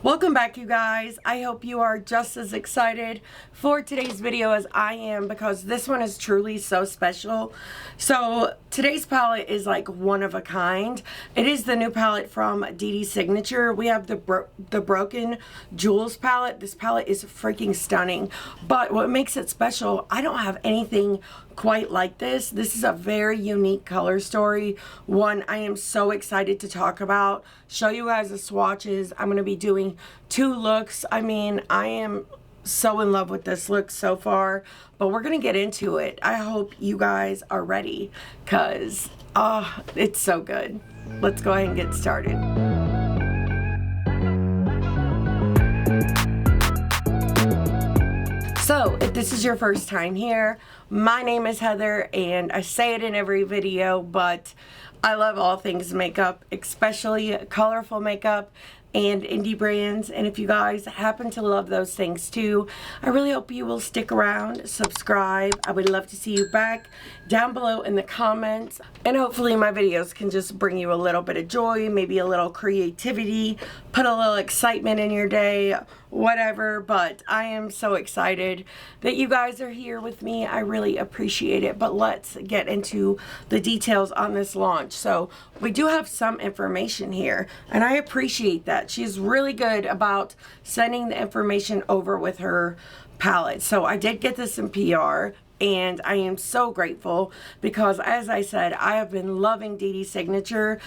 Welcome back, you guys. I hope you are just as excited for today's video as I am, because this one is truly so special. So today's palette is like one of a kind. It is the new palette from Dede Signature. We have the Broken Jewels palette. This palette is freaking stunning, but what makes it special, I don't have anything quite like this. This is a very unique color story, one I am so excited to talk about, show you guys the swatches. I'm going to be doing 2 looks. I mean, I am so in love with this look so far, but we're going to get into it. I hope you guys are ready, because it's so good. Let's go ahead and get started. So, if this is your first time here, my name is Heather, and I say it in every video, but I love all things makeup, especially colorful makeup and indie brands. And if you guys happen to love those things too, I really hope you will stick around, subscribe. I would love to see you back down below in the comments, and hopefully my videos can just bring you a little bit of joy, maybe a little creativity, put a little excitement in your day, whatever. But I am so excited that you guys are here with me. I really appreciate it. But let's get into the details on this launch. So we do have some information here, and I appreciate that. She's really good about sending the information over with her palette. So I did get this in PR, and I am so grateful because, as I said, I have been loving Dede Signature,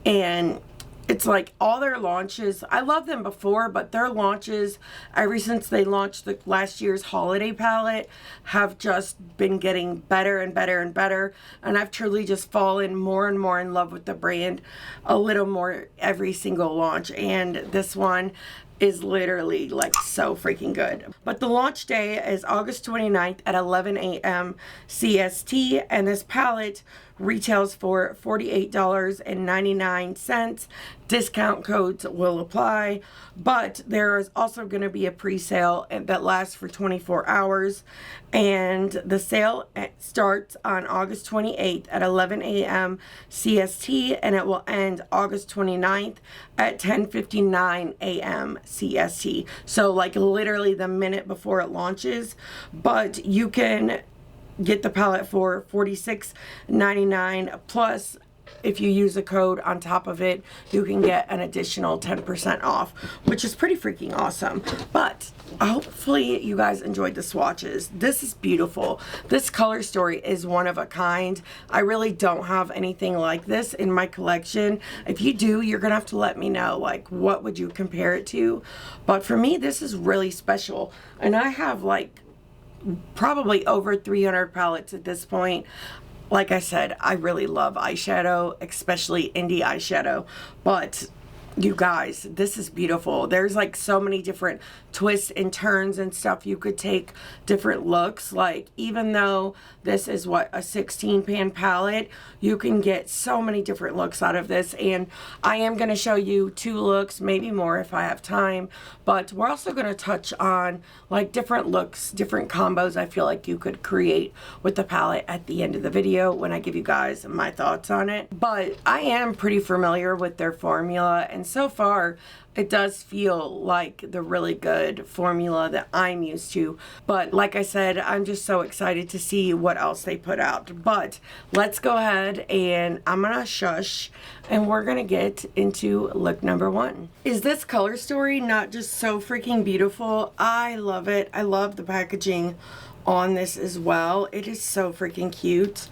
and it's like all their launches, I love them before, but their launches, ever since they launched the last year's holiday palette, have just been getting better and better and better. And I've truly just fallen more and more in love with the brand a little more every single launch. And this one is literally like so freaking good. But the launch day is August 29th at 11 a.m. CST, and this palette retails for $48.99. Discount codes will apply, but there is also going to be a pre-sale that lasts for 24 hours, and the sale starts on August 28th at 11 a.m. CST, and it will end August 29th at 10:59 a.m. CST. So like literally the minute before it launches, but you can get the palette for $46.99, plus if you use a code on top of it, you can get an additional 10% off, which is pretty freaking awesome. But hopefully you guys enjoyed the swatches. This is beautiful. This color story is one of a kind. I really don't have anything like this in my collection. If you do, you're gonna have to let me know, like, what would you compare it to? But for me, this is really special, and I have like probably over 300 palettes at this point. Like I said, I really love eyeshadow, especially indie eyeshadow, but you guys, this is beautiful. There's like so many different twists and turns and stuff you could take, different looks. Like, even though this is what, a 16 pan palette, you can get so many different looks out of this. And I am going to show you 2 looks, maybe more if I have time, but we're also going to touch on like different looks, different combos I feel like you could create with the palette at the end of the video when I give you guys my thoughts on it. But I am pretty familiar with their formula, and so far it does feel like the really good formula that I'm used to. But like I said, I'm just so excited to see what else they put out. But let's go ahead, and I'm gonna shush, and we're gonna get into look number 1. Is this color story not just so freaking beautiful? I love it. I love the packaging on this as well. It is so freaking cute,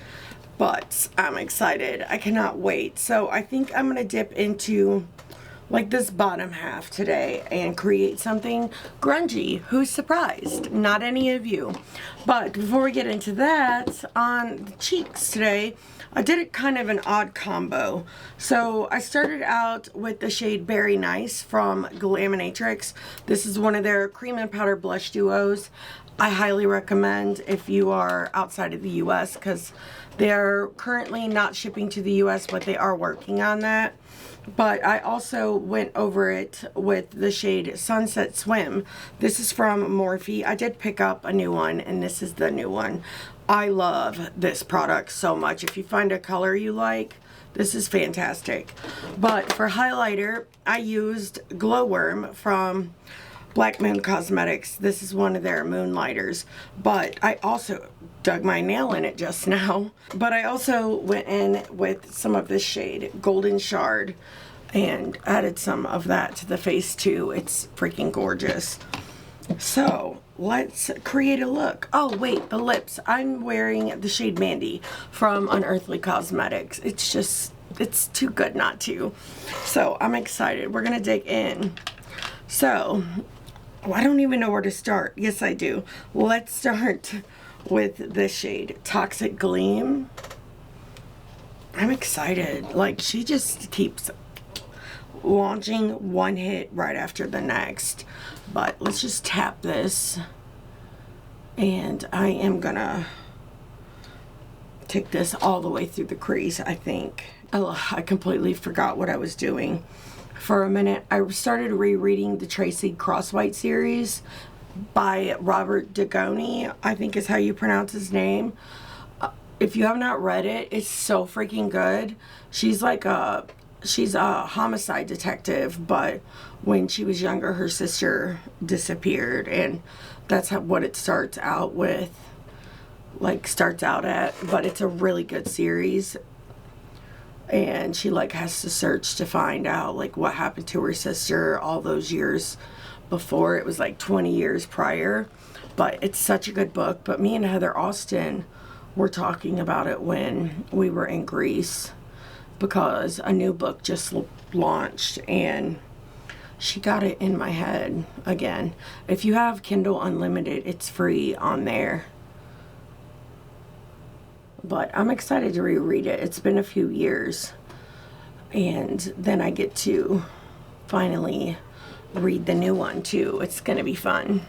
but I'm excited. I cannot wait. So I think I'm gonna dip into like this bottom half today and create something grungy. Who's surprised? Not any of you. But before we get into that, on the cheeks today, I did it kind of an odd combo. So I started out with the shade Berry Nice from GLAMINATRIX. This is one of their cream and powder blush duos. I highly recommend if you are outside of the US, because they're currently not shipping to the US, but they are working on that. But I also went over it with the shade Sunset Swim. This is from Morphe. I did pick up a new one, and this is the new one. I love this product so much. If you find a color you like, This is fantastic. But for highlighter, I used Glowworm from BLACKMOON Cosmetics. This is one of their Moonlighters. But I also dug my nail in it just now. But I also went in with some of this shade, Golden Shard, and added some of that to the face too. It's freaking gorgeous. So let's create a look. Oh wait, the lips. I'm wearing the shade Mandy from Unearthly Cosmetics. It's just, it's too good not to. So I'm excited. We're gonna dig in. So, I don't even know where to start. Yes, I do. Let's start with this shade, Toxic Gleam. I'm excited. Like, she just keeps launching one hit right after the next. But let's just tap this, and I am gonna take this all the way through the crease, I think. I completely forgot what I was doing for a minute. I started rereading the Tracy Crosswhite series by Robert Dugoni, I think is how you pronounce his name. If you have not read it, it's so freaking good. She's a homicide detective, but when she was younger, her sister disappeared, and that's what it starts out with, but it's a really good series, and she has to search to find out what happened to her sister all those years before. It was 20 years prior, but it's such a good book. But me and Heather Austin were talking about it when we were in Greece, because a new book just launched and she got it in my head again. If you have Kindle Unlimited, it's free on there. But I'm excited to reread it. It's been a few years, and then I get to finally read the new one too. It's gonna be fun.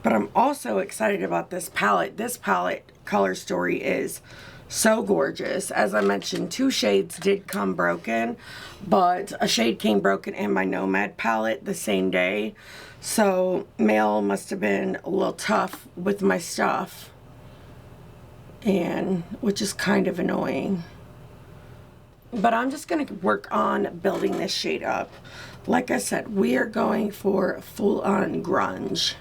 But I'm also excited about this palette. This palette color story is so gorgeous. As I mentioned, 2 shades did come broken, but a shade came broken in my Nomad palette the same day. So mail must have been a little tough with my stuff, and which is kind of annoying. But I'm just going to work on building this shade up. Like I said, we are going for full-on grunge.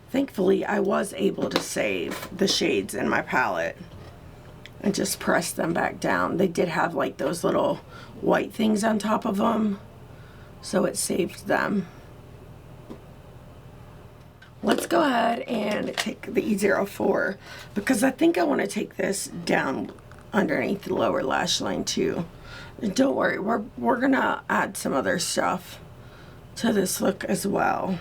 Thankfully, I was able to save the shades in my palette and just press them back down. They did have those little white things on top of them, so it saved them. Let's go ahead and take the E04, because I think I want to take this down underneath the lower lash line too. And don't worry, we're gonna add some other stuff to this look as well.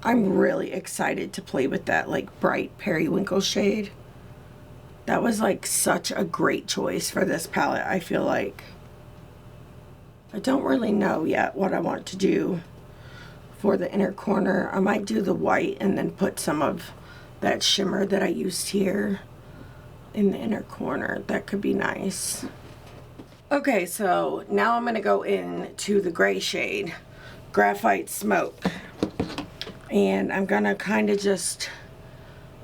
I'm really excited to play with that bright periwinkle shade. That was such a great choice for this palette, I feel like. I don't really know yet what I want to do for the inner corner. I might do the white and then put some of that shimmer that I used here in the inner corner. That could be nice. Okay, so now I'm gonna go into the gray shade, Graphite Smoke. And I'm gonna kind of just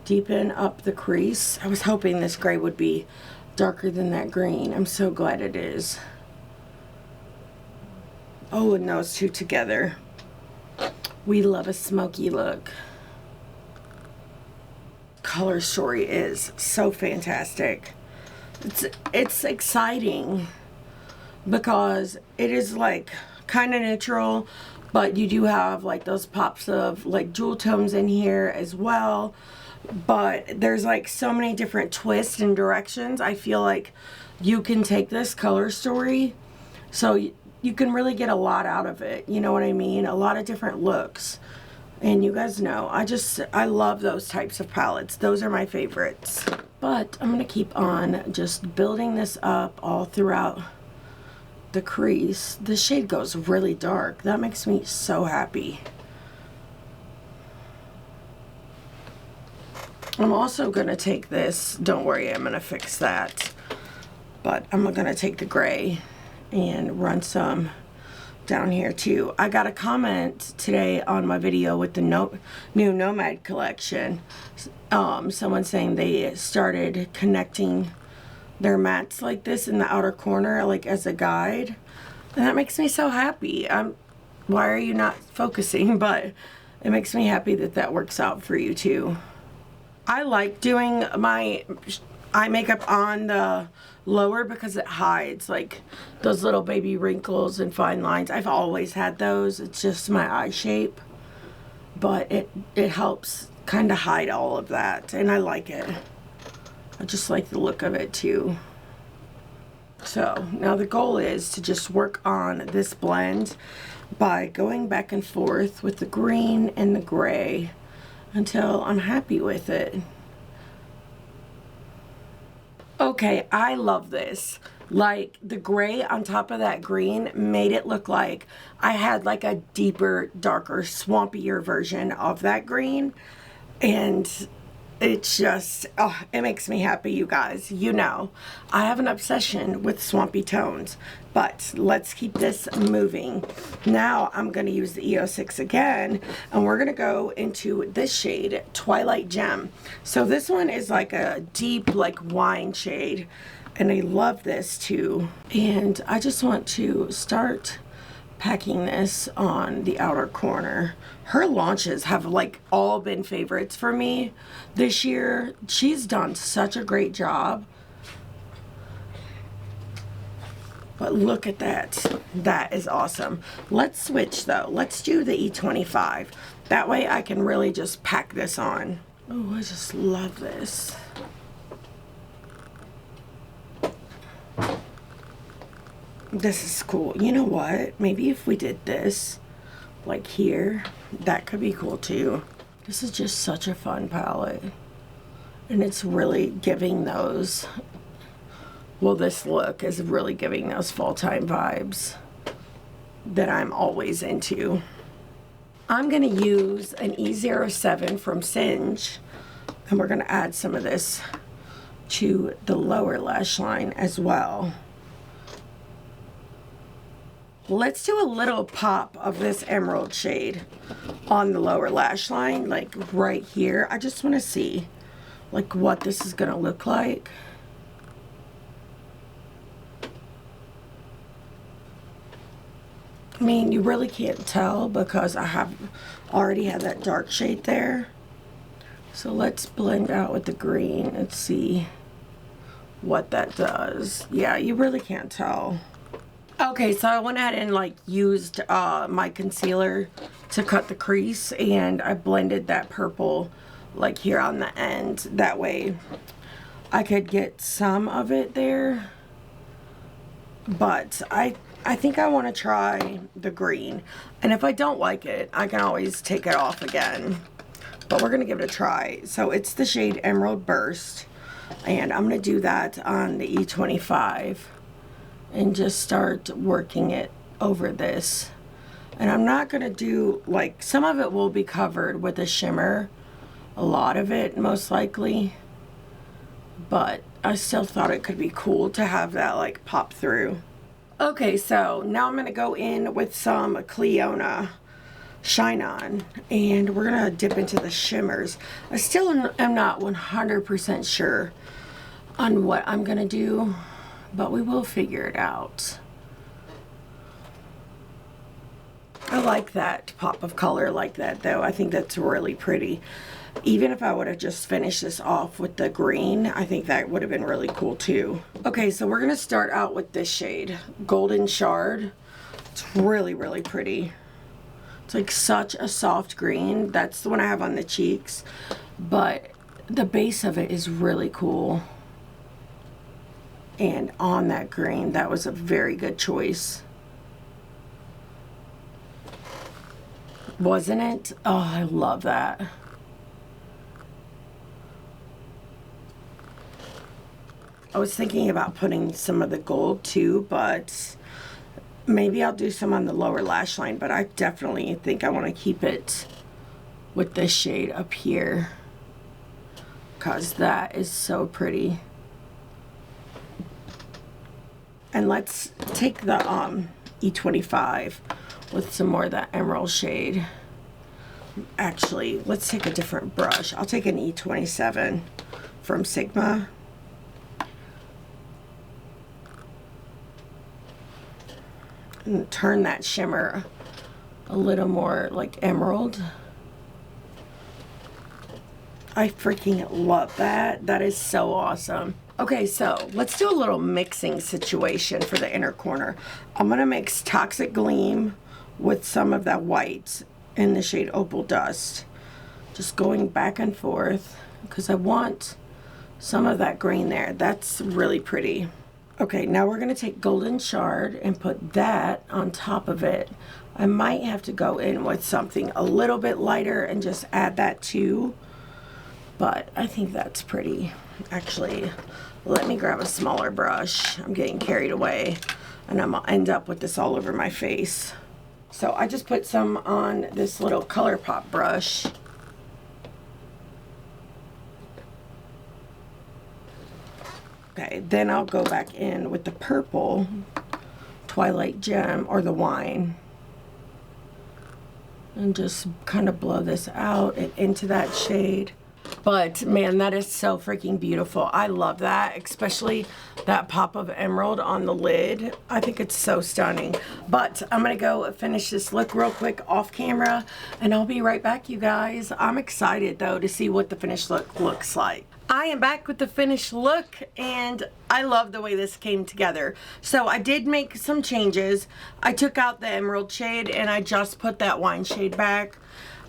deepen up the crease. I was hoping this gray would be darker than that green. I'm so glad it is. Oh, and those two together. We love a smoky look. Color story is so fantastic. It's exciting because it is kind of neutral, but you do have those pops of jewel tones in here as well. But there's so many different twists and directions. I feel like you can take this color story, so you can really get a lot out of it. You know what I mean? A lot of different looks. And you guys know, I love those types of palettes. Those are my favorites. But I'm gonna keep on just building this up all throughout the crease. This shade goes really dark. That makes me so happy. I'm also gonna take this, don't worry, I'm gonna fix that. But I'm gonna take the gray and run some down here too. I got a comment today on my video with the new Nomad collection. Someone saying they started connecting their mats like this in the outer corner, like as a guide. And that makes me so happy. Why are you not focusing? But it makes me happy that that works out for you too. I like doing my eye makeup on the lower because it hides like those little baby wrinkles and fine lines. I've always had those. It's just my eye shape, but it helps kind of hide all of that, and I like it. I just like the look of it too. So now the goal is to just work on this blend by going back and forth with the green and the gray until I'm happy with it. Okay, I love this. Like the gray on top of that green made it look like I had like a deeper, darker, swampier version of that green. And it's just, oh, it makes me happy, you guys. You know, I have an obsession with swampy tones, but let's keep this moving. Now I'm going to use the E06 again, and we're going to go into this shade, Twilight Gem. So this one is like a deep, like wine shade, and I love this too. And I just want to start packing this on the outer corner. Her launches have like all been favorites for me this year. She's done such a great job. But look at that. That is awesome. Let's switch though. Let's do the E25. That way I can really just pack this on. Oh, I just love this. This is cool. You know what? Maybe if we did this, like here, that could be cool too. This is just such a fun palette. And it's really giving those, well, this look is really giving those fall time vibes that I'm always into. I'm gonna use an E07 from Singe, and we're gonna add some of this to the lower lash line as well. Let's do a little pop of this emerald shade on the lower lash line, like right here. I just want to see like what this is going to look like. I mean, you really can't tell because I have already had that dark shade there. So let's blend out with the green and see what that does. Yeah, you really can't tell. Okay, so I went ahead and like used my concealer to cut the crease, and I blended that purple like here on the end. That way I could get some of it there, but I think I want to try the green, and if I don't like it I can always take it off again, but we're gonna give it a try. So it's the shade Emerald Burst, and I'm gonna do that on the E25 and just start working it over this. And I'm not gonna do, like, some of it will be covered with a shimmer, a lot of it most likely, but I still thought it could be cool to have that like pop through. Okay, so now I'm gonna go in with some Cleona Shine On, and we're gonna dip into the shimmers. I still am not 100% sure on what I'm gonna do, but we will figure it out. I like that pop of color like that though. I think that's really pretty. Even if I would have just finished this off with the green, I think that would have been really cool too. Okay, so we're gonna start out with this shade, Golden Shard. It's really, really pretty. It's like such a soft green. That's the one I have on the cheeks, but the base of it is really cool. And on that green, that was a very good choice. Wasn't it? Oh, I love that. I was thinking about putting some of the gold too, but maybe I'll do some on the lower lash line, but I definitely think I want to keep it with this shade up here because that is so pretty. And let's take the E25 with some more of that emerald shade. Actually, let's take a different brush. I'll take an E27 from Sigma. And turn that shimmer a little more like emerald. I freaking love that. That is so awesome. Okay, so let's do a little mixing situation for the inner corner. I'm gonna mix Toxic Gleam with some of that white in the shade Opal Dust. Just going back and forth because I want some of that green there. That's really pretty. Okay, now we're gonna take Golden Shard and put that on top of it. I might have to go in with something a little bit lighter and just add that too, but I think that's pretty. Actually, let me grab a smaller brush. I'm getting carried away and I'm gonna end up with this all over my face. So I just put some on this little ColourPop brush. Okay, then I'll go back in with the purple Twilight Gem or the wine and just kind of blow this out and into that shade. But man, that is so freaking beautiful. I love that, especially that pop of emerald on the lid. I think it's so stunning. But I'm gonna go finish this look real quick off camera and I'll be right back, you guys. I'm excited though to see what the finished look looks like. I am back with the finished look and I love the way this came together. So I did make some changes. I took out the emerald shade and I just put that wine shade back.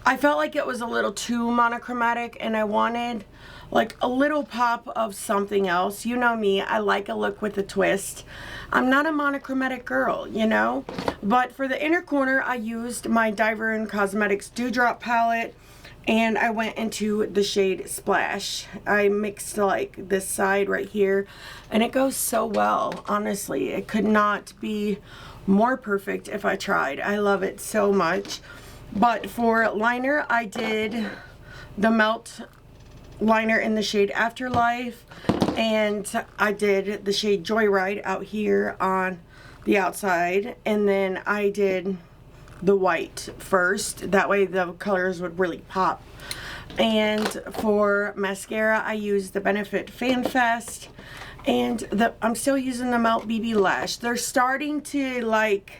I felt like it was a little too monochromatic and I wanted like a little pop of something else. You know me, I like a look with a twist. I'm not a monochromatic girl, you know? But for the inner corner, I used my Diver & Cosmetics Dewdrop palette and I went into the shade Splash. I mixed like this side right here and it goes so well. Honestly, it could not be more perfect if I tried. I love it so much. But for liner, I did the Melt liner in the shade Afterlife and I did the shade Joyride out here on the outside, and then I did the white first. That way the colors would really pop. And for mascara, I used the Benefit Fan Fest, and I'm still using the Melt BB Lash. They're starting to like,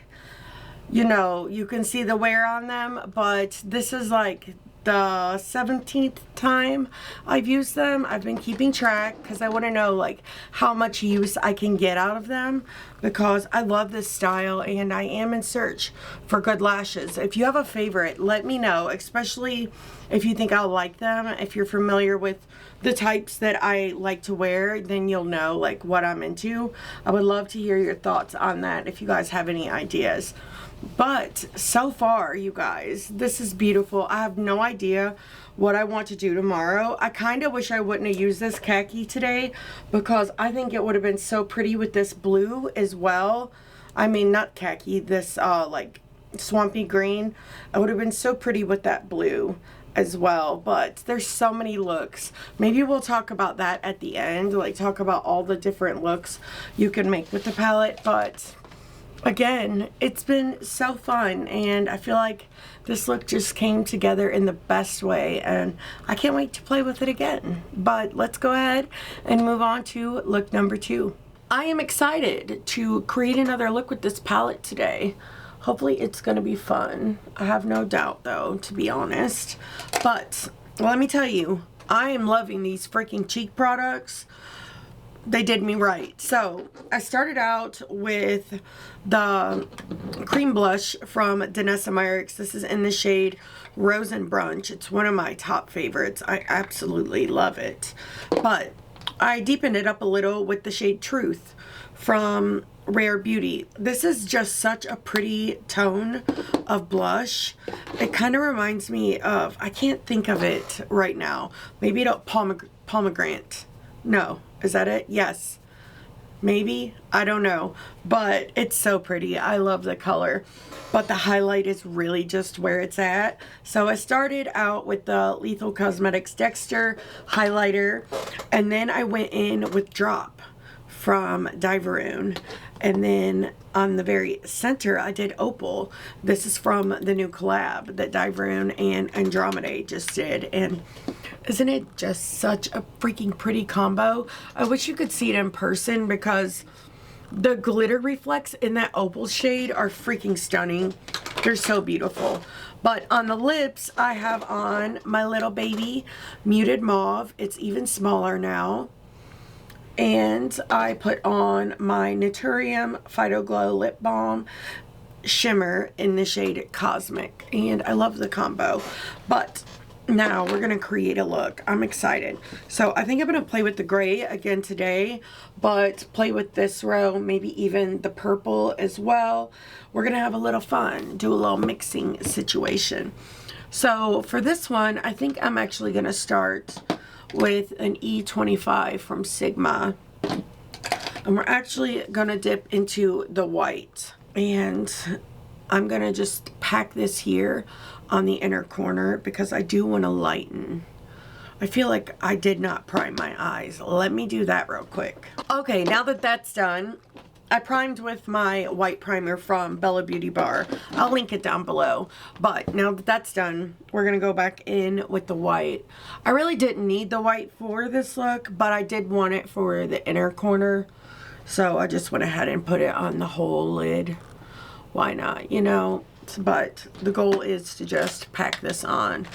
you know, you can see the wear on them, but this is like the 17th time I've used them. I've been keeping track because I want to know like how much use I can get out of them, because I love this style and I am in search for good lashes. If you have a favorite, let me know, especially if you think I'll like them. If you're familiar with the types that I like to wear, then you'll know like what I'm into. I would love to hear your thoughts on that if you guys have any ideas. But so far, you guys, this is beautiful. I have no idea what I want to do tomorrow. I kind of wish I wouldn't have used this khaki today because I think it would have been so pretty with this blue as well. I mean, not khaki, this like swampy green. It would have been so pretty with that blue as well. But there's so many looks. Maybe we'll talk about that at the end, like talk about all the different looks you can make with the palette. But again, it's been so fun and I feel like this look just came together in the best way and I can't wait to play with it again. But let's go ahead and move on to look number 2. I am excited to create another look with this palette today. Hopefully it's going to be fun. I have no doubt though, to be honest. But let me tell you, I am loving these freaking cheek products. They did me right. So I started out with the cream blush from Danessa Myricks. This is in the shade Rose and Brunch. It's one of my top favorites. I absolutely love it. But I deepened it up a little with the shade Truth from Rare Beauty. This is just such a pretty tone of blush. It kind of reminds me of, I can't think of it right now. Maybe pomegranate. No. Is that it? Yes. Maybe? I don't know. But it's so pretty. I love the color. But the highlight is really just where it's at. So I started out with the Lethal Cosmetics Dexter highlighter. And then I went in with Drop from Diveroon. And then on the very center, I did Opal. This is from the new collab that Diveroon and Andromeda just did. And isn't it just such a freaking pretty combo? I wish you could see it in person because the glitter reflex in that Opal shade are freaking stunning. They're so beautiful. But on the lips, I have on my little baby Muted Mauve. It's even smaller now. And I put on my Naturium Phyto Glow Lip Balm Shimmer in the shade Cosmic. And I love the combo. But now we're going to create a look. I'm excited. So I think I'm going to play with the gray again today, but play with this row, maybe even the purple as well. We're going to have a little fun, do a little mixing situation. So for this one, I think I'm actually going to start with an E25 from Sigma. And we're actually going to dip into the white. And I'm going to just pack this here on the inner corner because I do want to lighten. I feel like I did not prime my eyes. Let me do that real quick. Okay, now that that's done, I primed with my white primer from Bella Beauty Bar. I'll link it down below. But now that that's done, we're going to go back in with the white. I really didn't need the white for this look, but I did want it for the inner corner. So I just went ahead and put it on the whole lid. Why not, you know? But the goal is to just pack this on.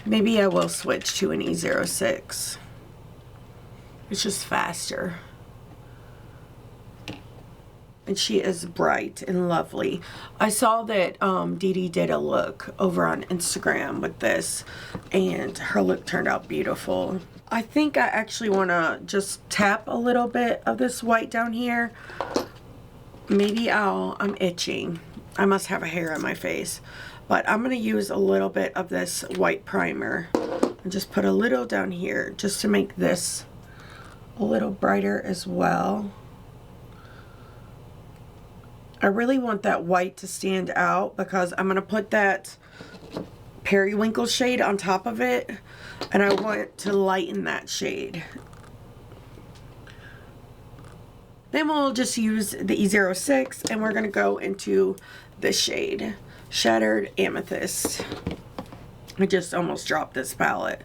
Maybe I will switch to an E06. It's just faster. And she is bright and lovely. I saw that Dede did a look over on Instagram with this, and her look turned out beautiful. I think I actually want to just tap a little bit of this white down here. Maybe I'm itching. I must have a hair on my face. But I'm going to use a little bit of this white primer and just put a little down here just to make this a little brighter as well. I really want that white to stand out because I'm going to put that periwinkle shade on top of it, and I want to lighten that shade. Then we'll just use the E06 and we're going to go into this shade, Shattered Amethyst. I just almost dropped this palette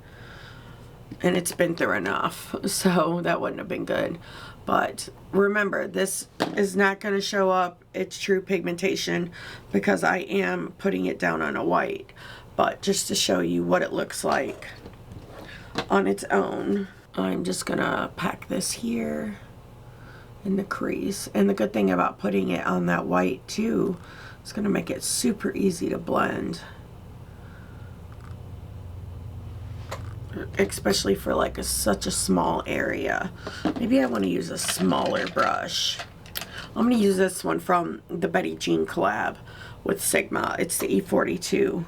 and it's been through enough, so that wouldn't have been good. But remember, this is not going to show up its true pigmentation because I am putting it down on a white, but just to show you what it looks like on its own. I'm just going to pack this here in the crease. And the good thing about putting it on that white too, it's going to make it super easy to blend, especially for like such a small area. Maybe I want to use a smaller brush. I'm going to use this one from the Betty Jean collab with Sigma. It's the E42.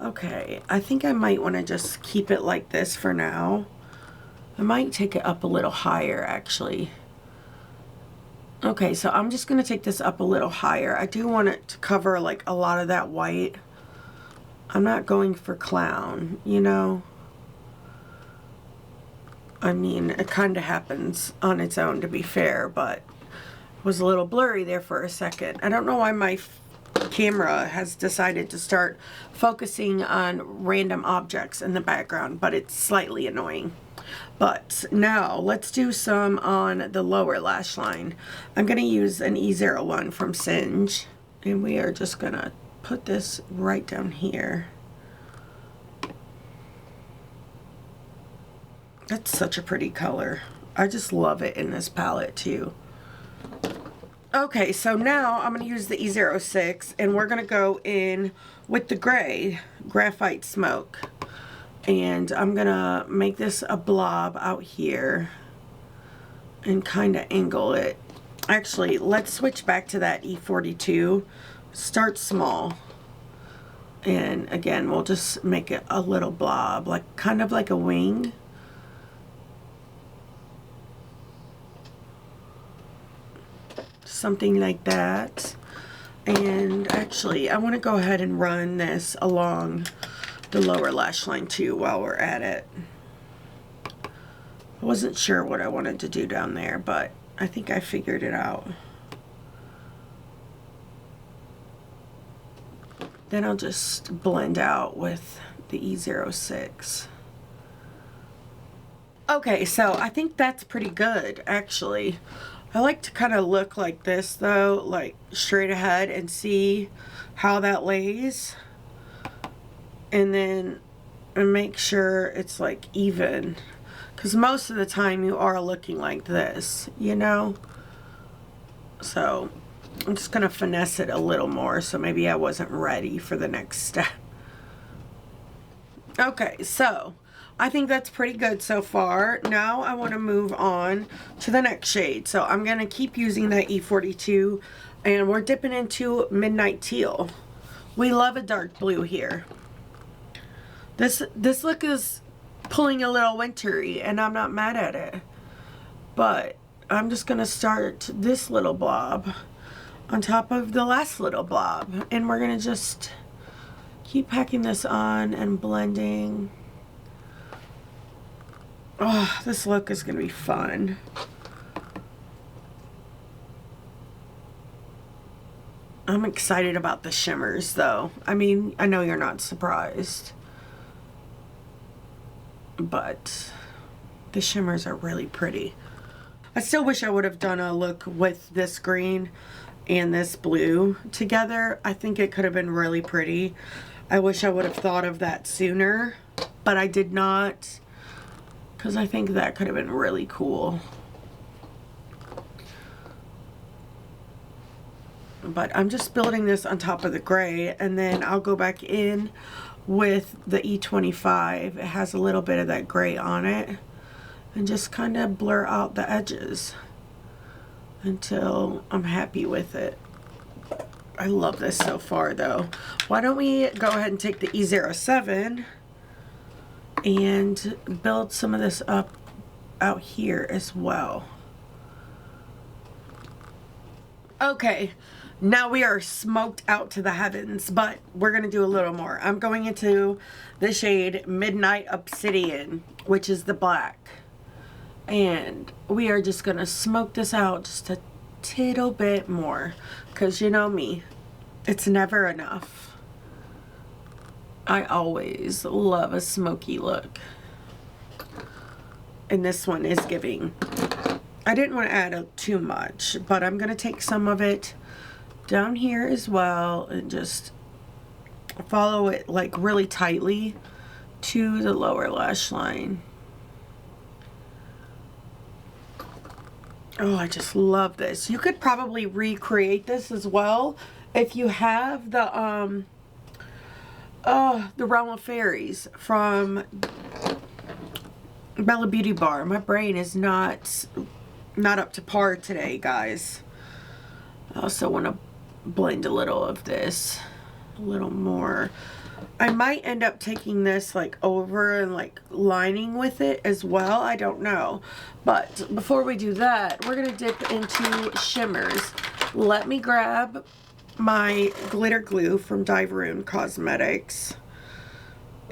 Okay, I think I might want to just keep it like this for now. I might take it up a little higher actually. Okay, so I'm just going to take this up a little higher. I do want it to cover like a lot of that white. I'm not going for clown, you know. I mean, it kind of happens on its own, to be fair, but it was a little blurry there for a second. I don't know why my camera has decided to start focusing on random objects in the background, but it's slightly annoying. But now let's do some on the lower lash line. I'm going to use an E01 from Singe, and we are just going to put this right down here. That's such a pretty color. I just love it in this palette too. Okay, so now I'm going to use the E06 and we're going to go in with the gray, Graphite Smoke. And I'm going to make this a blob out here and kind of angle it. Actually, let's switch back to that E42. Start small. And again, we'll just make it a little blob, like kind of like a wing. Something like that. And actually, I want to go ahead and run this along the lower lash line too while we're at it. I wasn't sure what I wanted to do down there, but I think I figured it out. Then I'll just blend out with the E06. Okay, so I think that's pretty good, actually. I like to kind of look like this, though, like straight ahead and see how that lays. And then make sure it's like even. Because most of the time you are looking like this, you know? So I'm just going to finesse it a little more, so maybe I wasn't ready for the next step. Okay, so I think that's pretty good so far. Now I want to move on to the next shade. So I'm going to keep using that E42, and we're dipping into Midnight Teal. We love a dark blue here. This look is pulling a little wintry, and I'm not mad at it. But I'm just going to start this little blob on top of the last little blob, and we're going to just keep packing this on and blending. Oh, this look is going to be fun. I'm excited about the shimmers, though. I mean, I know you're not surprised, but the shimmers are really pretty. I still wish I would have done a look with this green and this blue together. I think it could have been really pretty. I wish I would have thought of that sooner, but I did not, because I think that could have been really cool. But I'm just building this on top of the gray, and then I'll go back in with the E25. It has a little bit of that gray on it, and just kind of blur out the edges until I'm happy with it. I love this so far, though. Why don't we go ahead and take the E07 and build some of this up out here as well. Okay, now we are smoked out to the heavens, but we're gonna do a little more. I'm going into the shade Midnight Obsidian, which is the black, and we are just gonna smoke this out just a tittle bit more, because you know me, it's never enough. I always love a smoky look, and this one is giving. I didn't want to add too much, but I'm going to take some of it down here as well and just follow it like really tightly to the lower lash line. Oh, I just love this. You could probably recreate this as well if you have the Realm of Fairies from Bella Beauty Bar. My brain is not up to par today, guys. I also want to blend a little of this, a little more. I might end up taking this like over and like lining with it as well. I don't know. But before we do that, we're going to dip into shimmers. Let me grab my glitter glue from Diveroon Cosmetics,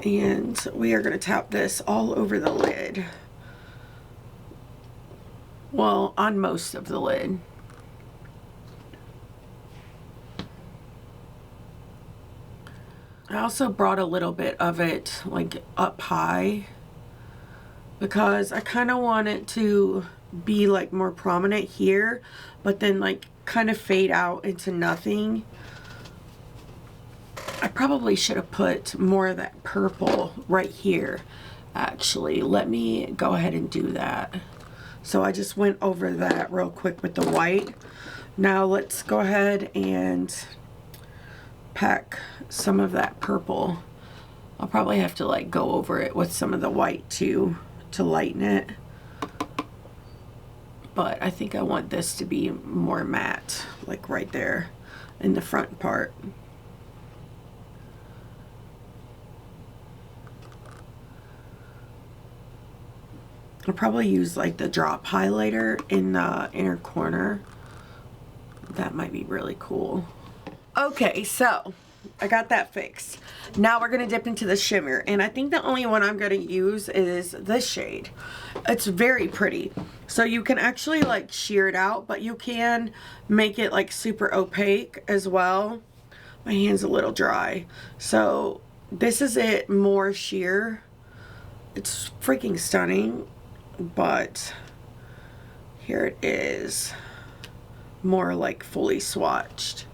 and we are going to tap this all over the lid. Well, on most of the lid. I also brought a little bit of it like up high because I kind of want it to be like more prominent here, but then like kind of fade out into nothing. I probably should have put more of that purple right here, actually. Let me go ahead and do that. So I just went over that real quick with the white. Now let's go ahead and pack some of that purple. I'll probably have to like go over it with some of the white too to lighten it. But I think I want this to be more matte, like right there in the front part. I'll probably use like the drop highlighter in the inner corner. That might be really cool. Okay, so I got that fixed. Now we're gonna dip into the shimmer, and I think the only one I'm gonna use is this shade. It's very pretty. So you can actually like sheer it out, but you can make it like super opaque as well. My hand's a little dry. So this is it more sheer. It's freaking stunning, but here it is more like fully swatched.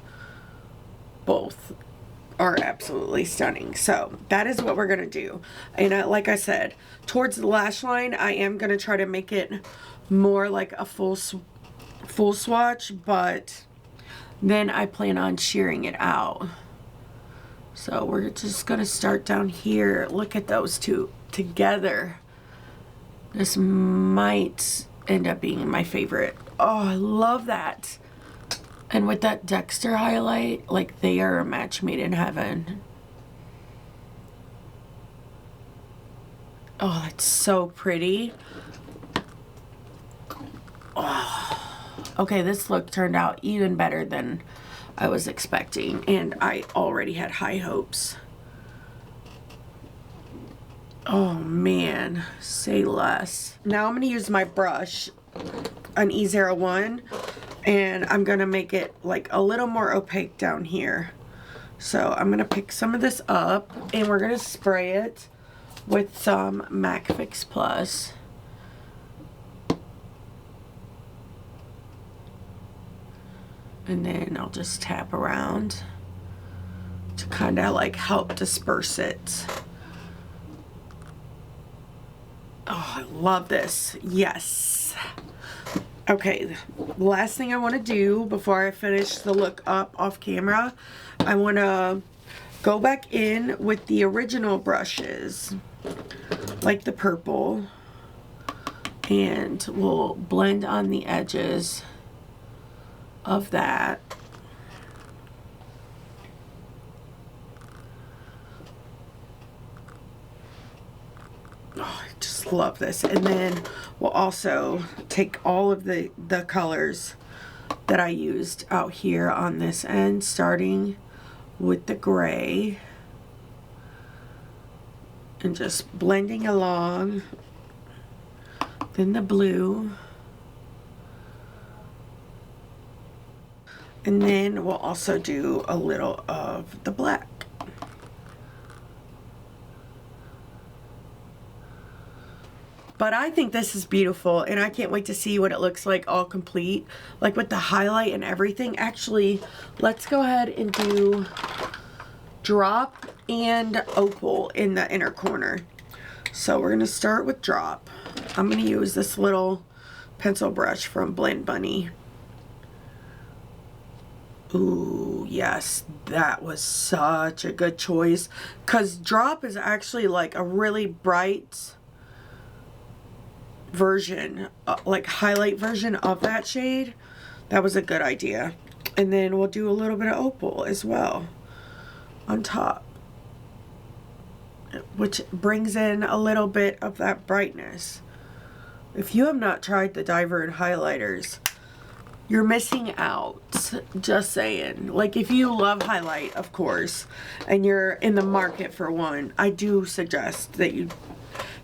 Both are absolutely stunning. So that is what we're gonna do. And like I said, towards the lash line, I am gonna try to make it more like a full swatch, but then I plan on shearing it out. So we're just gonna start down here. Look at those two together. This might end up being my favorite. Oh, I love that. And with that Dexter highlight, like they are a match made in heaven. Oh, that's so pretty. Oh. Okay, this look turned out even better than I was expecting, and I already had high hopes. Oh man, say less. Now I'm gonna use my brush, an E01, and I'm gonna make it like a little more opaque down here. So I'm gonna pick some of this up, and we're gonna spray it with some MAC Fix Plus. And then I'll just tap around to kind of like help disperse it. Oh, I love this. Yes. Okay, the last thing I want to do before I finish the look up off camera, I want to go back in with the original brushes, like the purple, and we'll blend on the edges of that. Oh, I just love this. And then we'll also take all of the colors that I used out here on this end, starting with the gray, and just blending along, then the blue, and then we'll also do a little of the black. But I think this is beautiful, and I can't wait to see what it looks like all complete, like with the highlight and everything. Actually, let's go ahead and do drop and opal in the inner corner. So we're gonna start with drop. I'm gonna use this little pencil brush from Blend Bunny. Ooh, yes, that was such a good choice, because drop is actually like a really bright version, like highlight version of that shade. That was a good idea. And then we'll do a little bit of opal as well on top, which brings in a little bit of that brightness. If you have not tried the Diver and highlighters, you're missing out. Just saying. Like, if you love highlight, of course, and you're in the market for one, I do suggest that you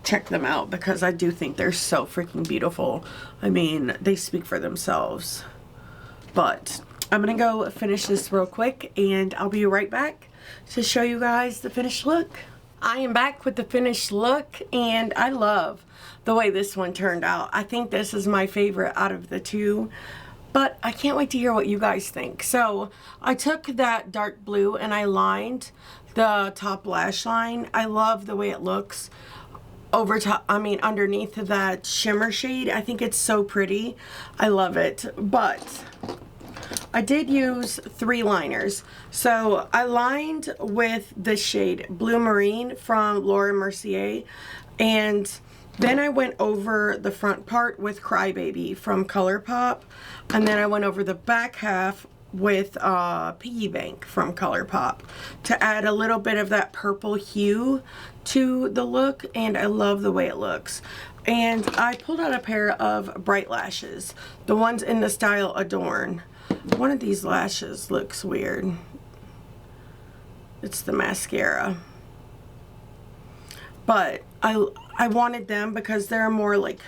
check them out, because I do think they're so freaking beautiful. I mean, they speak for themselves. But I'm gonna go finish this real quick, and I'll be right back to show you guys the finished look. I am back with the finished look, and I love the way this one turned out. I think this is my favorite out of the two, but I can't wait to hear what you guys think. So I took that dark blue and I lined the top lash line. I love the way it looks over top, I mean underneath that shimmer shade. I think it's so pretty. I love it. But I did use 3 liners. So I lined with the shade Blue Marine from Laura Mercier, and then I went over the front part with Crybaby from ColourPop, and then I went over the back half with Piggy Bank from ColourPop to add a little bit of that purple hue to the look, and I love the way it looks. And I pulled out a pair of bright lashes, the ones in the style Adorn. One of these lashes looks weird. It's the mascara. But I wanted them because they're more like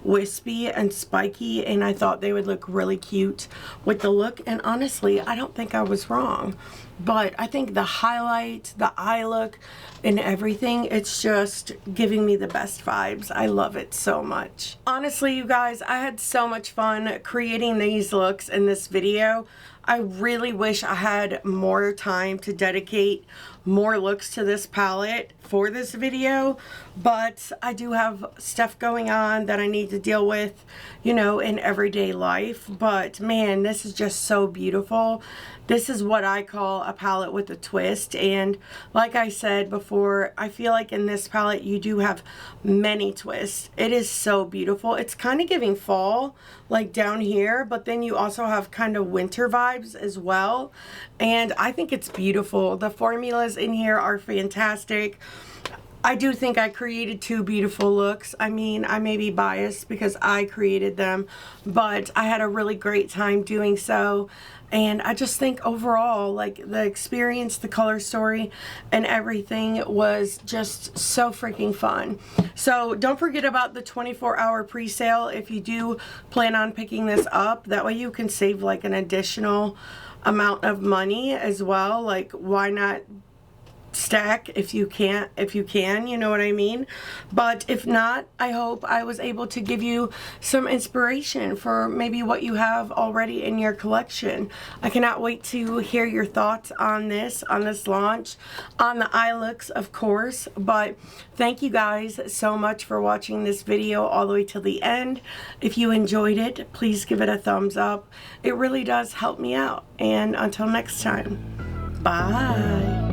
wispy and spiky, and I thought they would look really cute with the look. And honestly, I don't think I was wrong. But I think the highlight, the eye look, and everything, it's just giving me the best vibes. I love it so much. Honestly, you guys, I had so much fun creating these looks in this video. I really wish I had more time to dedicate more looks to this palette for this video, but I do have stuff going on that I need to deal with, you know, in everyday life. But man, this is just so beautiful. This is what I call a palette with a twist, and like I said before, I feel like in this palette you do have many twists. It is so beautiful. It's kind of giving fall, like down here, but then you also have kind of winter vibes as well, and I think it's beautiful. The formulas in here are fantastic. I do think I created two beautiful looks. I mean, I may be biased because I created them, but I had a really great time doing so. And I just think overall, like, the experience, the color story, and everything was just so freaking fun. So don't forget about the 24-hour pre-sale if you do plan on picking this up. That way you can save like an additional amount of money as well. Like, why not stack if you can, you know what I mean? But if not, I hope I was able to give you some inspiration for maybe what you have already in your collection. I cannot wait to hear your thoughts on this launch, on the eye looks, of course. But thank you guys so much for watching this video all the way till the end. If you enjoyed it, please give it a thumbs up. It really does help me out. And until next time, bye.